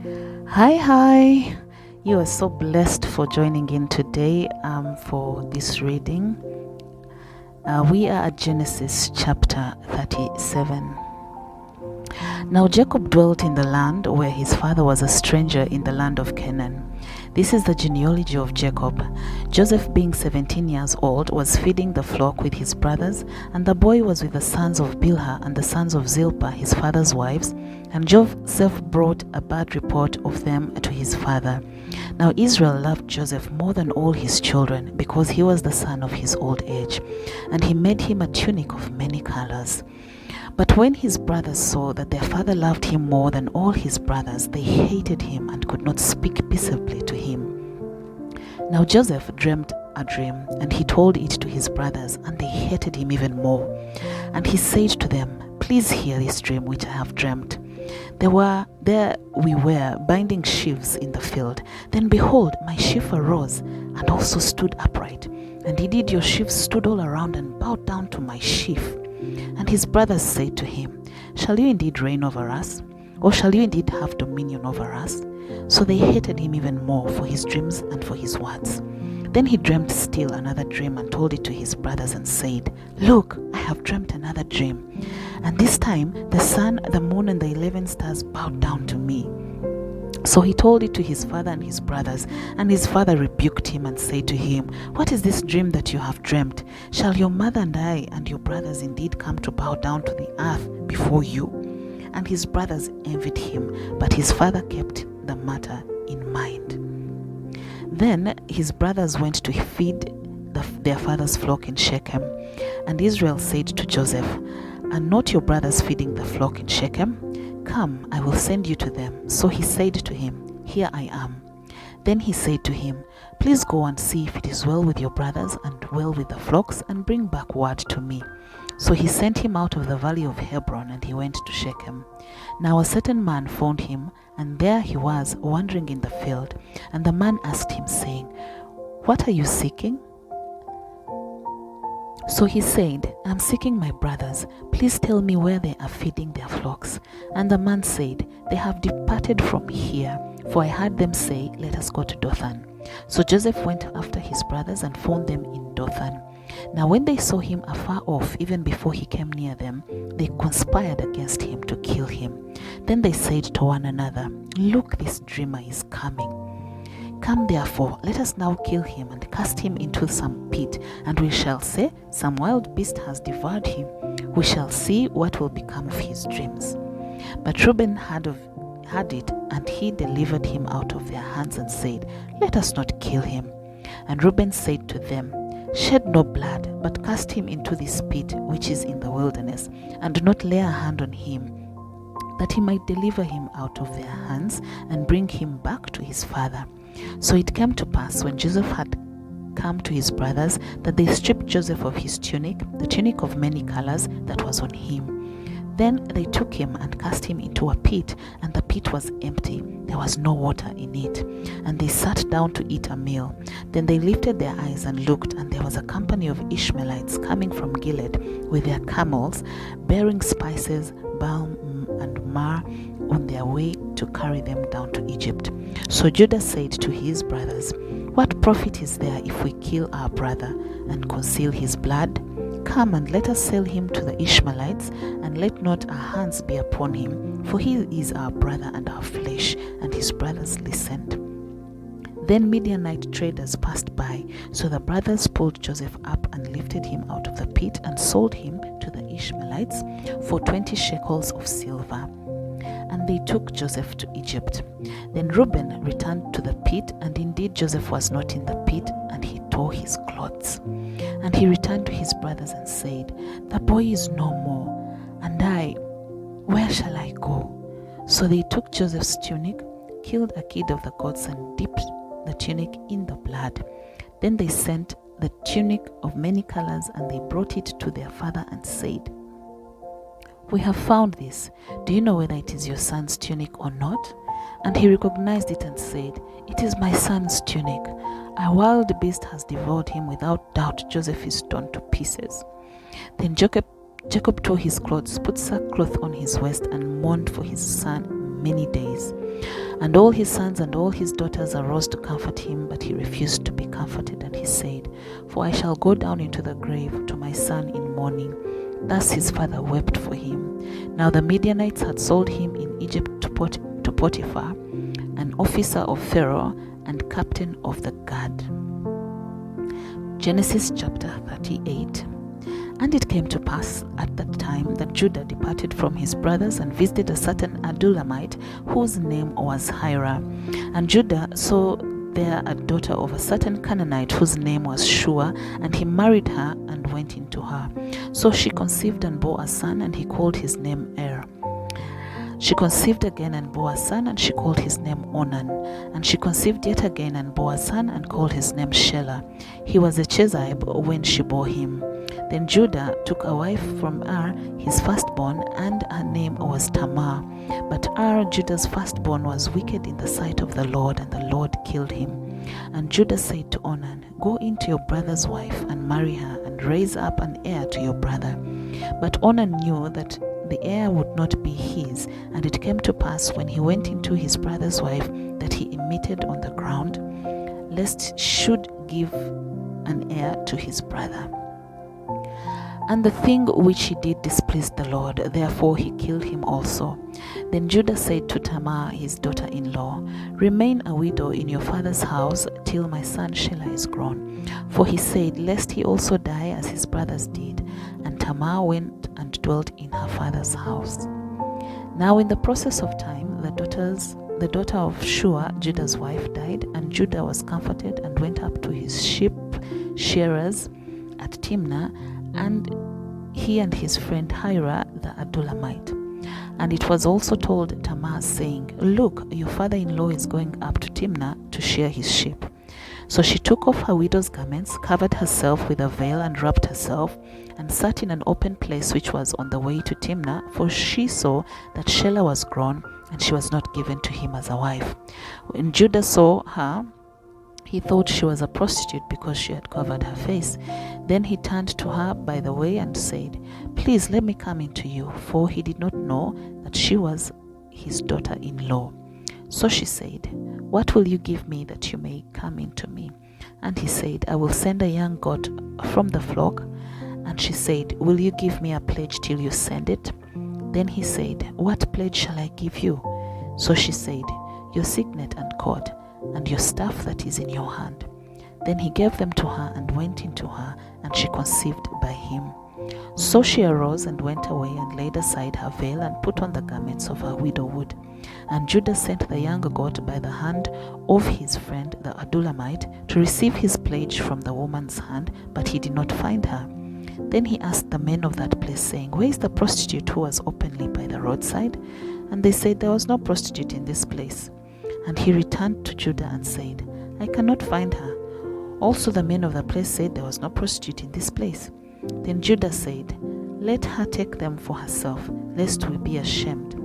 Hi. You are so blessed for joining in today for this reading. We are at Genesis chapter 37. Now Jacob dwelt in the land where his father was a stranger in the land of Canaan. This is the genealogy of Jacob. Joseph, being 17 years old, was feeding the flock with his brothers, and the boy was with the sons of Bilhah and the sons of Zilpah, his father's wives. And Joseph brought a bad report of them to his father. Now Israel loved Joseph more than all his children, because he was the son of his old age, and he made him a tunic of many colors. But when his brothers saw that their father loved him more than all his brothers, they hated him and could not speak peaceably to him. Now Joseph dreamt a dream, and he told it to his brothers, and they hated him even more. And he said to them, "Please hear this dream which I have dreamt. There we were binding sheaves in the field. Then behold, my sheaf arose and also stood upright. And indeed your sheaves stood all around and bowed down to my sheaf." And his brothers said to him, "Shall you indeed reign over us? Or shall you indeed have dominion over us?" So they hated him even more for his dreams and for his words. Then he dreamt still another dream and told it to his brothers and said, "Look, I have dreamt another dream. And this time the sun, the moon, and the 11 stars bowed down to me." So he told it to his father and his brothers, and his father rebuked him and said to him, "What is this dream that you have dreamt? Shall your mother and I and your brothers indeed come to bow down to the earth before you?" And his brothers envied him, but his father kept the matter in mind. Then his brothers went to feed their father's flock in Shechem. And Israel said to Joseph, "Are not your brothers feeding the flock in Shechem? Come, I will send you to them." So he said to him, "Here I am." Then he said to him, "Please go and see if it is well with your brothers and well with the flocks, and bring back word to me." So he sent him out of the valley of Hebron, and he went to Shechem. Now a certain man found him, and there he was wandering in the field. And the man asked him, saying, "What are you seeking?" So he said, "I am seeking my brothers. Please tell me where they are feeding their flocks." And the man said, "They have departed from here, for I heard them say, 'Let us go to Dothan.'" So Joseph went after his brothers and found them in Dothan. Now when they saw him afar off, even before he came near them, they conspired against him to kill him. Then they said to one another, "Look, this dreamer is coming. Come therefore, let us now kill him and cast him into some pit, and we shall say, 'Some wild beast has devoured him.' We shall see what will become of his dreams." But Reuben heard it, and he delivered him out of their hands and said, "Let us not kill him." And Reuben said to them, "Shed no blood, but cast him into this pit which is in the wilderness, and do not lay a hand on him, that he might deliver him out of their hands and bring him back to his father." So it came to pass, when Joseph had come to his brothers, that they stripped Joseph of his tunic, the tunic of many colors that was on him. Then they took him and cast him into a pit, and the pit was empty. There was no water in it. And they sat down to eat a meal. Then they lifted their eyes and looked, and there was a company of Ishmaelites coming from Gilead with their camels, bearing spices, balm, and myrrh on their way to carry them down to Egypt. So Judah said to his brothers, "What profit is there if we kill our brother and conceal his blood? Come and let us sell him to the Ishmaelites, and let not our hands be upon him, for he is our brother and our flesh." And his brothers listened. Then Midianite traders passed by, so the brothers pulled Joseph up and lifted him out of the pit and sold him to the Ishmaelites for 20 shekels of silver. And they took Joseph to Egypt. Then Reuben returned to the pit, and indeed Joseph was not in the pit, and he tore his clothes. And he returned to his brothers and said, "The boy is no more, and I, where shall I go?" So they took Joseph's tunic, killed a kid of the goats, and dipped the tunic in the blood. Then they sent the tunic of many colors, and they brought it to their father and said, "We have found this. Do you know whether it is your son's tunic or not?" And he recognized it and said, "It is my son's tunic. A wild beast has devoured him. Without doubt, Joseph is torn to pieces." Then Jacob tore his clothes, put sackcloth on his waist, and mourned for his son many days. And all his sons and all his daughters arose to comfort him, but he refused to be comforted, and he said, For I shall go down into the grave to my son in mourning. Thus his father wept for him. Now the Midianites had sold him in Egypt to Potiphar, an officer of Pharaoh and captain of the guard. Genesis chapter 38. And it came to pass at that time that Judah departed from his brothers and visited a certain Adulamite whose name was Hira. And Judah saw there a daughter of a certain Canaanite whose name was Shua, and he married her and went into her. So she conceived and bore a son, and he called his name Er. She conceived again and bore a son, and she called his name Onan. And she conceived yet again and bore a son, and called his name Shelah. He was a Chezib when she bore him. Then Judah took a wife from Er, his firstborn, and her name was Tamar. But Er, Judah's firstborn, was wicked in the sight of the Lord, and the Lord killed him. And Judah said to Onan, Go in to your brother's wife and marry her, and raise up an heir to your brother. But Onan knew that the heir would not be his, and it came to pass when he went into his brother's wife that he emitted on the ground, lest he should give an heir to his brother. And the thing which he did displeased the Lord, therefore he killed him also. Then Judah said to Tamar his daughter-in-law, Remain a widow in your father's house till my son Shelah is grown. For he said, Lest he also die as his brothers did. And Tamar went and dwelt in her father's house. Now in the process of time, the daughter of Shua, Judah's wife, died, and Judah was comforted and went up to his sheep shearers at Timnah, and he and his friend Hira the Adulamite. And it was also told Tamar, saying, Look, your father-in-law is going up to Timnah to shear his sheep. So she took off her widow's garments, covered herself with a veil, and wrapped herself, and sat in an open place which was on the way to Timnah, for she saw that Shelah was grown, and she was not given to him as a wife. When Judah saw her, he thought she was a prostitute because she had covered her face. Then he turned to her by the way and said, Please let me come into you, for he did not know that she was his daughter-in-law. So she said, What will you give me that you may come into me? And he said, I will send a young goat from the flock. And she said, Will you give me a pledge till you send it? Then he said, What pledge shall I give you? So she said, Your signet and cord, and your staff that is in your hand. Then he gave them to her and went into her, and she conceived by him. So she arose and went away and laid aside her veil and put on the garments of her widowhood. And Judah sent the young goat by the hand of his friend the Adulamite to receive his pledge from the woman's hand, but he did not find her. Then he asked the men of that place, saying, Where is the prostitute who was openly by the roadside? And they said, There was no prostitute in this place. And he returned to Judah and said, I cannot find her. Also the men of the place said, There was no prostitute in this place. Then Judah said, Let her take them for herself, lest we be ashamed.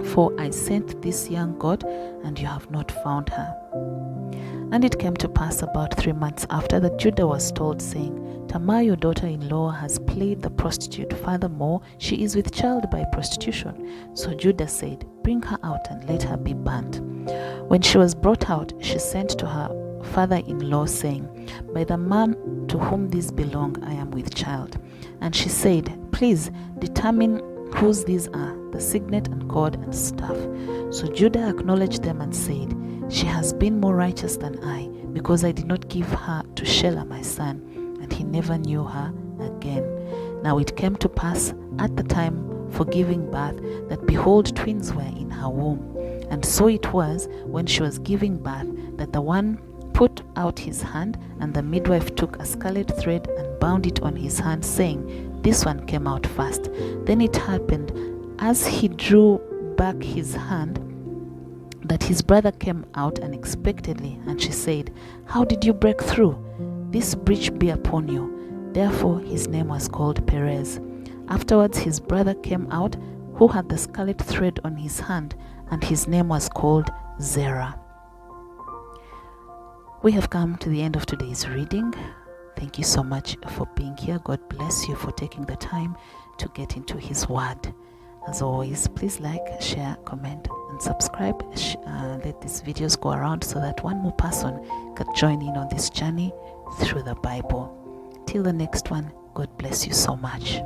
For I sent this young goat, and you have not found her. And it came to pass about 3 months after that Judah was told, saying, Tamar your daughter-in-law has played the prostitute. Furthermore, she is with child by prostitution. So Judah said, Bring her out and let her be burnt. When she was brought out, she sent to her father-in-law, saying, By the man to whom these belong, I am with child. And she said, Please determine whose these are, the signet and cord and staff. So Judah acknowledged them and said, She has been more righteous than I, because I did not give her to Shelah my son. And he never knew her again. Now it came to pass at the time for giving birth, that behold, twins were in her womb. And so it was, when she was giving birth, that the one put out his hand, and the midwife took a scarlet thread and bound it on his hand, saying, This one came out first. Then it happened, as he drew back his hand, that his brother came out unexpectedly. And she said, How did you break through? This breach be upon you. Therefore his name was called Perez. Afterwards his brother came out, who had the scarlet thread on his hand, and his name was called Zerah. We have come to the end of today's reading. Thank you so much for being here. God bless you for taking the time to get into his word. As always, please like, share, comment, and subscribe. Let these videos go around so that one more person can join in on this journey through the Bible. Till the next one, God bless you so much.